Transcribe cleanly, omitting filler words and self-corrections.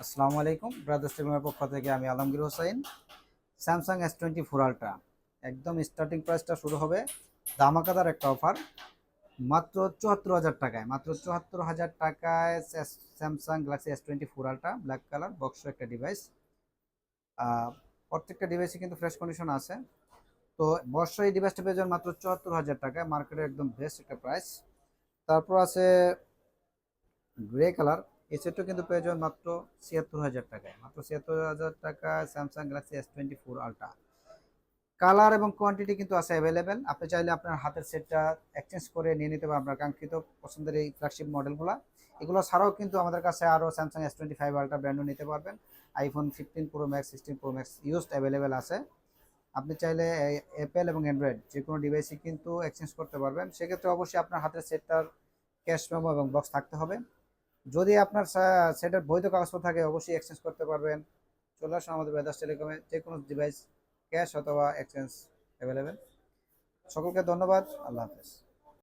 আসসালামু আলাইকুম ব্রাদার্স টেলিমের পক্ষ থেকে আমি Alamgir Hossain. Samsung S24 ultra একদম স্টার্টিং প্রাইসটা শুরু হবে ধামাকাদার একটা অফার মাত্র 74,000 টাকায়। মাত্র 74,000 টাকায় Samsung Galaxy S24 ultra black colour box একটা ডিভাইস। প্রত্যেকটা ডিভাইসে কিন্তু ফ্রেশ কন্ডিশন আছে। তো বর্ষ এই ডিভাইসটা পেয়ে যাবেন মাত্র 74,000 টাকায়, মার্কেটের একদম বেস্ট একটা প্রাইস। তারপর আছে গ্রে কালার, এই সেটটা কিন্তু পেয়ে যাবেন মাত্র 76,000 টাকায়। মাত্র 76,000 টাকায় Samsung Galaxy S24 ultra. Colour এবং কোয়ান্টিটি কিন্তু আছে অ্যাভেলেবেল। আপনি চাইলে আপনার হাতের সেটটা এক্সচেঞ্জ করে নিয়ে নিতে পারেন আপনার কাঙ্ক্ষিত পছন্দের এই ফ্ল্যাগশিপ মডেলগুলো। এগুলো ছাড়াও কিন্তু আমাদের কাছে আরও স্যামসাং S25 আলট্রা ব্র্যান্ডও নিতে পারবেন। IPhone 15 pro max, 16 pro max used available আছে। আপনি চাইলে অ্যাপেল এবং অ্যান্ড্রয়েড যে কোনো ডিভাইসই কিন্তু এক্সচেঞ্জ করতে পারবেন। সেক্ষেত্রে অবশ্যই আপনার হাতের সেটটার ক্যাশ মেমো এবং বক্স থাকতে হবে। যদি আপনার সেটার বৈধ কাগজপত্র থাকে অবশ্যই এক্সচেঞ্জ করতে পারবেন। চলে আসুন আমাদের ব্রাদার্স টেলিকমে, যে কোনো ডিভাইস ক্যাশ অথবা এক্সচেঞ্জ অ্যাভেলেবেল। সকলকে ধন্যবাদ। আল্লাহ হাফেজ।